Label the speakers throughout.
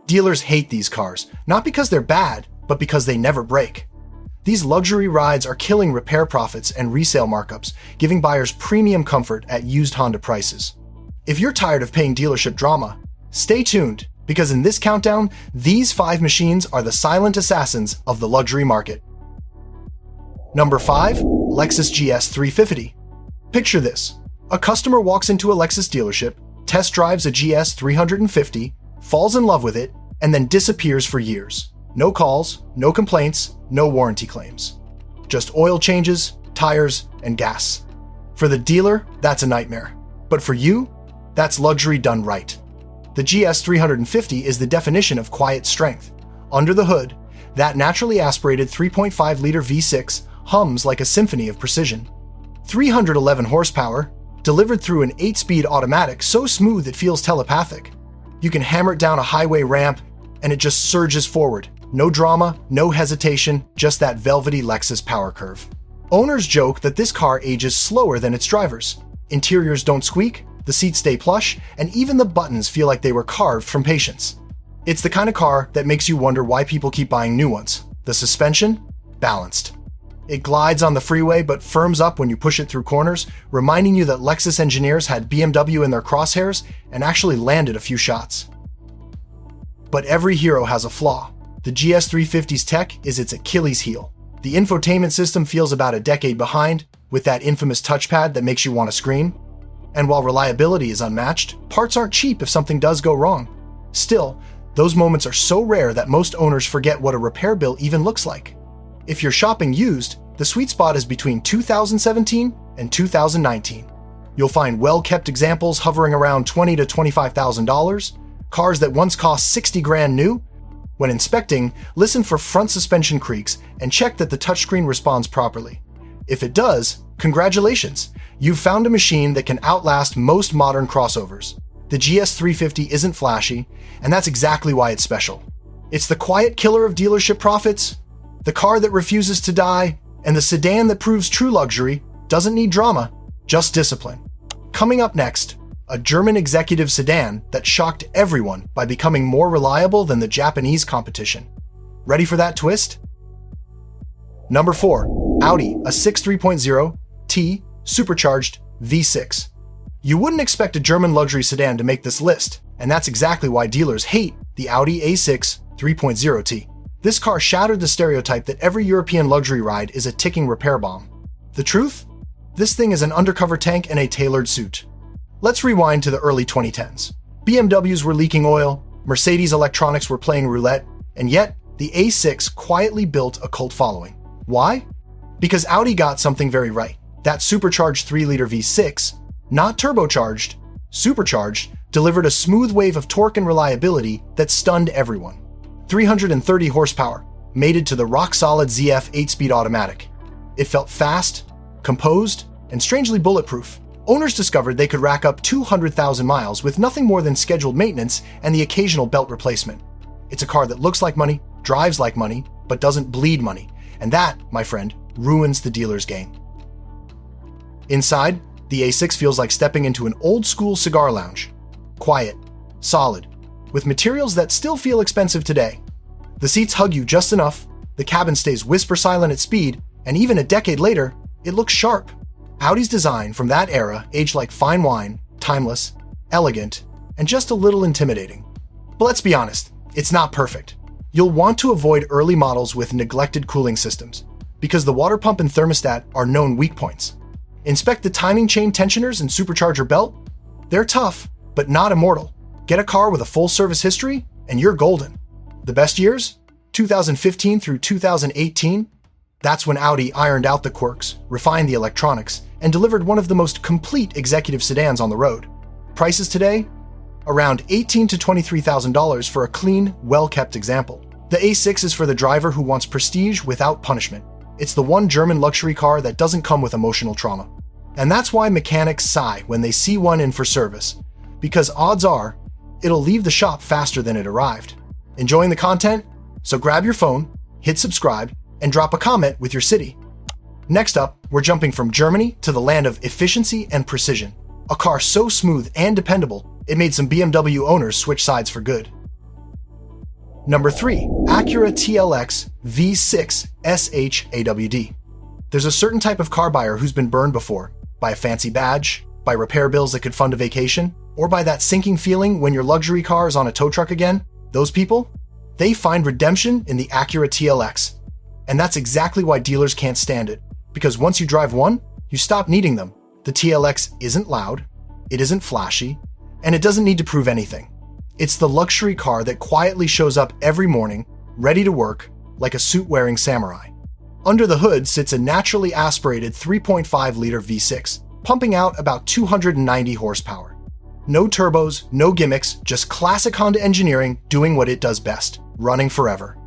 Speaker 1: Dealers hate these cars, not because they're bad, but because they never break. These luxury rides are killing repair profits and resale markups, giving buyers premium comfort at used Honda prices. If you're tired of paying dealership drama, stay tuned, because in this countdown, these 5 machines are the silent assassins of the luxury market. Number 5. Lexus GS 350. Picture this. A customer walks into a Lexus dealership, test drives a GS 350, falls in love with it, and then disappears for years. No calls, no complaints, no warranty claims. Just oil changes, tires, and gas. For the dealer, that's a nightmare. But for you, that's luxury done right. The GS 350 is the definition of quiet strength. Under the hood, that naturally aspirated 3.5-liter V6 hums like a symphony of precision. 311 horsepower, delivered through an 8-speed automatic so smooth it feels telepathic. You can hammer it down a highway ramp, and it just surges forward. No drama, no hesitation, just that velvety Lexus power curve. Owners joke that this car ages slower than its drivers. Interiors don't squeak, the seats stay plush, and even the buttons feel like they were carved from patience. It's the kind of car that makes you wonder why people keep buying new ones. The suspension? Balanced. It glides on the freeway but firms up when you push it through corners, reminding you that Lexus engineers had BMW in their crosshairs and actually landed a few shots. But every hero has a flaw. The GS 350's tech is its Achilles heel. The infotainment system feels about a decade behind, with that infamous touchpad that makes you want to scream. And while reliability is unmatched, parts aren't cheap if something does go wrong. Still, those moments are so rare that most owners forget what a repair bill even looks like. If you're shopping used, the sweet spot is between 2017 and 2019. You'll find well-kept examples hovering around $20,000 to $25,000, cars that once cost $60,000 new. When inspecting, listen for front suspension creaks and check that the touchscreen responds properly. If it does, congratulations! You've found a machine that can outlast most modern crossovers. The GS 350 isn't flashy, and that's exactly why it's special. It's the quiet killer of dealership profits, the car that refuses to die, and the sedan that proves true luxury doesn't need drama, just discipline. Coming up next, a German executive sedan that shocked everyone by becoming more reliable than the Japanese competition. Ready for that twist? Number 4. Audi A6 3.0 T supercharged V6. You wouldn't expect a German luxury sedan to make this list, and that's exactly why dealers hate the Audi A6 3.0 T. This car shattered the stereotype that every European luxury ride is a ticking repair bomb. The truth? This thing is an undercover tank in a tailored suit. Let's rewind to the early 2010s. BMWs were leaking oil, Mercedes electronics were playing roulette, and yet the A6 quietly built a cult following. Why? Because Audi got something very right. That supercharged 3-liter V6, not turbocharged, supercharged, delivered a smooth wave of torque and reliability that stunned everyone. 330 horsepower, mated to the rock-solid ZF 8-speed automatic. It felt fast, composed, and strangely bulletproof. Owners discovered they could rack up 200,000 miles with nothing more than scheduled maintenance and the occasional belt replacement. It's a car that looks like money, drives like money, but doesn't bleed money. And that, my friend, ruins the dealer's game. Inside, the A6 feels like stepping into an old-school cigar lounge. Quiet, solid, with materials that still feel expensive today. The seats hug you just enough, the cabin stays whisper silent at speed, and even a decade later, it looks sharp. Audi's design from that era aged like fine wine, timeless, elegant, and just a little intimidating. But let's be honest, it's not perfect. You'll want to avoid early models with neglected cooling systems, because the water pump and thermostat are known weak points. Inspect the timing chain tensioners and supercharger belt. They're tough, but not immortal. Get a car with a full service history, and you're golden. The best years? 2015 through 2018. That's when Audi ironed out the quirks, refined the electronics, and delivered one of the most complete executive sedans on the road. Prices today? Around $18,000 to $23,000 for a clean, well-kept example. The A6 is for the driver who wants prestige without punishment. It's the one German luxury car that doesn't come with emotional trauma. And that's why mechanics sigh when they see one in for service, because odds are, it'll leave the shop faster than it arrived. Enjoying the content? So grab your phone, hit subscribe, and drop a comment with your city. Next up, we're jumping from Germany to the land of efficiency and precision. A car so smooth and dependable, it made some BMW owners switch sides for good. Number 3. Acura TLX V6 SH-AWD. There's a certain type of car buyer who's been burned before, by a fancy badge, by repair bills that could fund a vacation, or by that sinking feeling when your luxury car is on a tow truck again. Those people, they find redemption in the Acura TLX. And that's exactly why dealers can't stand it, because once you drive one, you stop needing them. The TLX isn't loud, it isn't flashy, and it doesn't need to prove anything. It's the luxury car that quietly shows up every morning, ready to work, like a suit-wearing samurai. Under the hood sits a naturally aspirated 3.5-liter V6, pumping out about 290 horsepower. No turbos, no gimmicks, just classic Honda engineering doing what it does best, running forever.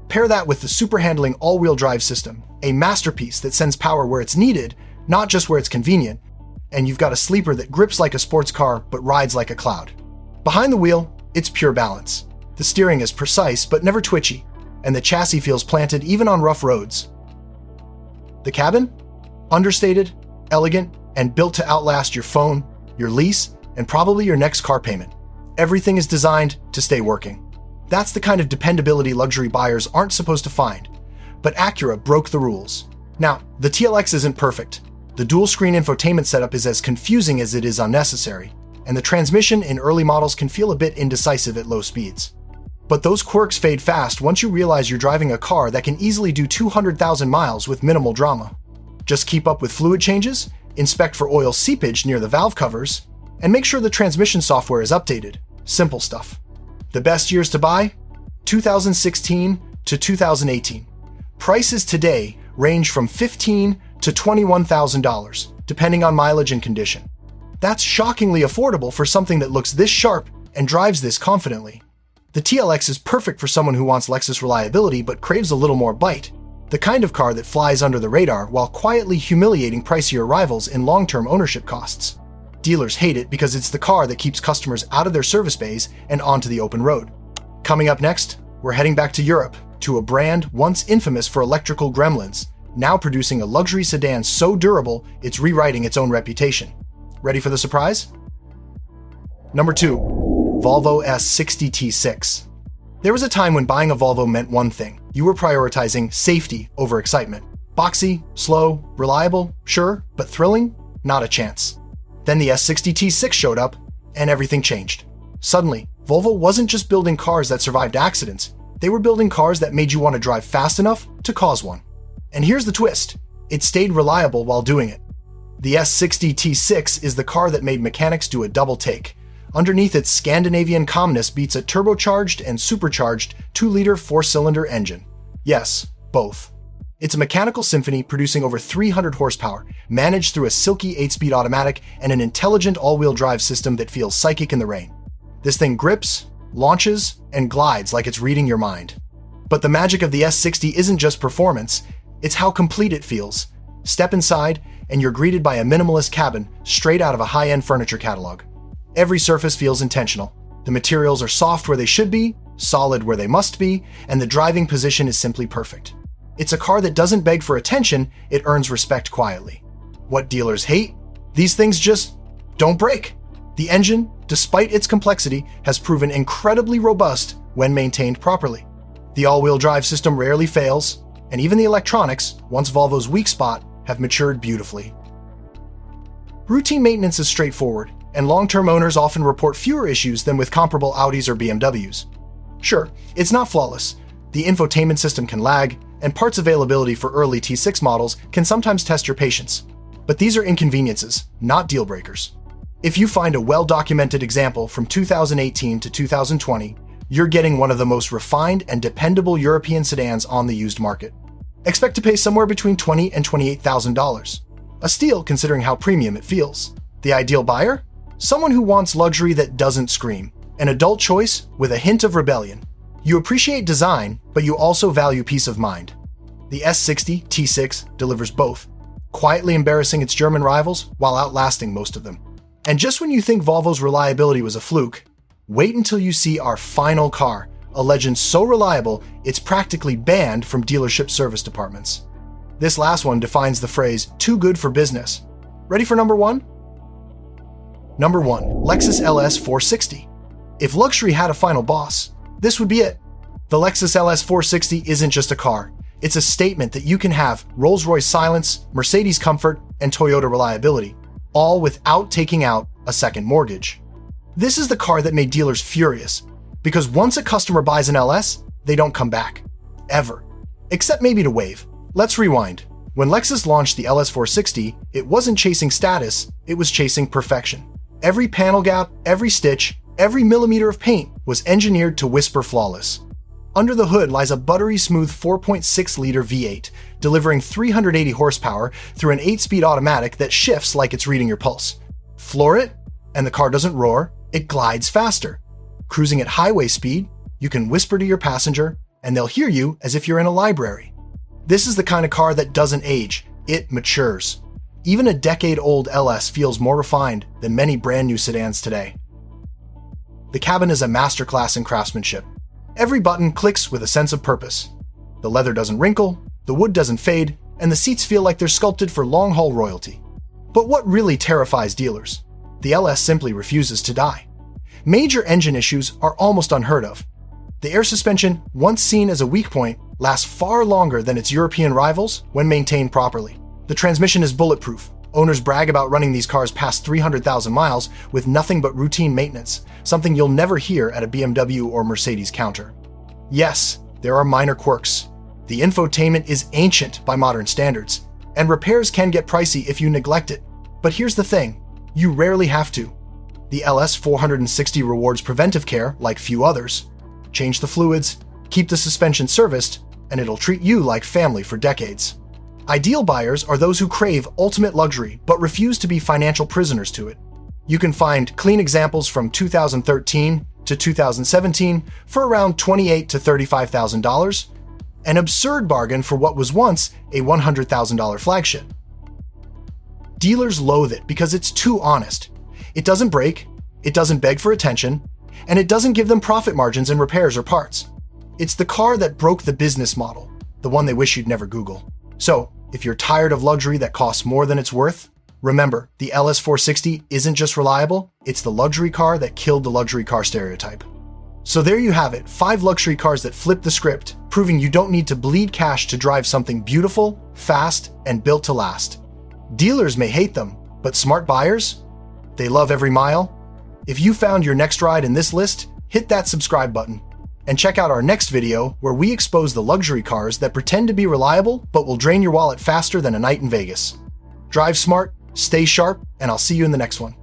Speaker 1: Pair that with the super handling all-wheel drive system, a masterpiece that sends power where it's needed, not just where it's convenient, and you've got a sleeper that grips like a sports car but rides like a cloud. Behind the wheel, it's pure balance. The steering is precise but never twitchy, and the chassis feels planted even on rough roads. The cabin? Understated, elegant, and built to outlast your phone, your lease, and probably your next car payment. Everything is designed to stay working. That's the kind of dependability luxury buyers aren't supposed to find. But Acura broke the rules. Now, the TLX isn't perfect. The dual-screen infotainment setup is as confusing as it is unnecessary, and the transmission in early models can feel a bit indecisive at low speeds. But those quirks fade fast once you realize you're driving a car that can easily do 200,000 miles with minimal drama. Just keep up with fluid changes, inspect for oil seepage near the valve covers, and make sure the transmission software is updated. Simple stuff. The best years to buy? 2016 to 2018. Prices today range from $15,000 to $21,000, depending on mileage and condition. That's shockingly affordable for something that looks this sharp and drives this confidently. The TLX is perfect for someone who wants Lexus reliability but craves a little more bite, the kind of car that flies under the radar while quietly humiliating pricier rivals in long-term ownership costs. Dealers hate it because it's the car that keeps customers out of their service bays and onto the open road. Coming up next, we're heading back to Europe, to a brand once infamous for electrical gremlins, now producing a luxury sedan so durable it's rewriting its own reputation. Ready for the surprise? Number 2. Volvo S60 T6. There was a time when buying a Volvo meant one thing. You were prioritizing safety over excitement. Boxy, slow, reliable, sure, but thrilling? Not a chance. Then the S60 T6 showed up, and everything changed. Suddenly, Volvo wasn't just building cars that survived accidents, they were building cars that made you want to drive fast enough to cause one. And here's the twist, it stayed reliable while doing it. The S60 T6 is the car that made mechanics do a double take. Underneath its Scandinavian calmness beats a turbocharged and supercharged 2-liter 4-cylinder engine. Yes, both. It's a mechanical symphony producing over 300 horsepower, managed through a silky 8-speed automatic and an intelligent all-wheel drive system that feels psychic in the rain. This thing grips, launches, and glides like it's reading your mind. But the magic of the S60 isn't just performance, it's how complete it feels. Step inside, and you're greeted by a minimalist cabin straight out of a high-end furniture catalog. Every surface feels intentional. The materials are soft where they should be, solid where they must be, and the driving position is simply perfect. It's a car that doesn't beg for attention, it earns respect quietly. What dealers hate? These things just don't break. The engine, despite its complexity, has proven incredibly robust when maintained properly. The all-wheel drive system rarely fails, and even the electronics, once Volvo's weak spot, have matured beautifully. Routine maintenance is straightforward, and long-term owners often report fewer issues than with comparable Audis or BMWs. Sure, it's not flawless. The infotainment system can lag, and parts availability for early T6 models can sometimes test your patience. But these are inconveniences, not deal breakers. If you find a well-documented example from 2018 to 2020, you're getting one of the most refined and dependable European sedans on the used market. Expect to pay somewhere between $20,000 and $28,000. A steal considering how premium it feels. The ideal buyer? Someone who wants luxury that doesn't scream. An adult choice with a hint of rebellion. You appreciate design, but you also value peace of mind. The S60 T6 delivers both, quietly embarrassing its German rivals while outlasting most of them. And just when you think Volvo's reliability was a fluke, wait until you see our final car, a legend so reliable it's practically banned from dealership service departments. This last one defines the phrase, too good for business. Ready for number 1? Number 1, Lexus LS 460. If luxury had a final boss, this would be it. The Lexus LS 460 isn't just a car. It's a statement that you can have Rolls-Royce silence, Mercedes comfort, and Toyota reliability, all without taking out a second mortgage. This is the car that made dealers furious, because once a customer buys an LS, they don't come back. Ever. Except maybe to wave. Let's rewind. When Lexus launched the LS 460, it wasn't chasing status, it was chasing perfection. Every panel gap, every stitch, every millimeter of paint was engineered to whisper flawless. Under the hood lies a buttery smooth 4.6-liter V8, delivering 380 horsepower through an 8-speed automatic that shifts like it's reading your pulse. Floor it, and the car doesn't roar, it glides faster. Cruising at highway speed, you can whisper to your passenger, and they'll hear you as if you're in a library. This is the kind of car that doesn't age, it matures. Even a decade-old LS feels more refined than many brand-new sedans today. The cabin is a masterclass in craftsmanship. Every button clicks with a sense of purpose. The leather doesn't wrinkle, the wood doesn't fade, and the seats feel like they're sculpted for long-haul royalty. But what really terrifies dealers? The LS simply refuses to die. Major engine issues are almost unheard of. The air suspension, once seen as a weak point, lasts far longer than its European rivals when maintained properly. The transmission is bulletproof. Owners brag about running these cars past 300,000 miles with nothing but routine maintenance, something you'll never hear at a BMW or Mercedes counter. Yes, there are minor quirks. The infotainment is ancient by modern standards, and repairs can get pricey if you neglect it. But here's the thing, you rarely have to. The LS 460 rewards preventive care like few others. Change the fluids, keep the suspension serviced, and it'll treat you like family for decades. Ideal buyers are those who crave ultimate luxury but refuse to be financial prisoners to it. You can find clean examples from 2013 to 2017 for around $28,000 to $35,000, an absurd bargain for what was once a $100,000 flagship. Dealers loathe it because it's too honest. It doesn't break, it doesn't beg for attention, and it doesn't give them profit margins in repairs or parts. It's the car that broke the business model, the one they wish you'd never Google. So, if you're tired of luxury that costs more than it's worth, remember, the LS 460 isn't just reliable, it's the luxury car that killed the luxury car stereotype. So there you have it, 5 luxury cars that flip the script, proving you don't need to bleed cash to drive something beautiful, fast, and built to last. Dealers may hate them, but smart buyers? They love every mile. If you found your next ride in this list, hit that subscribe button. And check out our next video where we expose the luxury cars that pretend to be reliable but will drain your wallet faster than a night in Vegas. Drive smart, stay sharp, and I'll see you in the next one.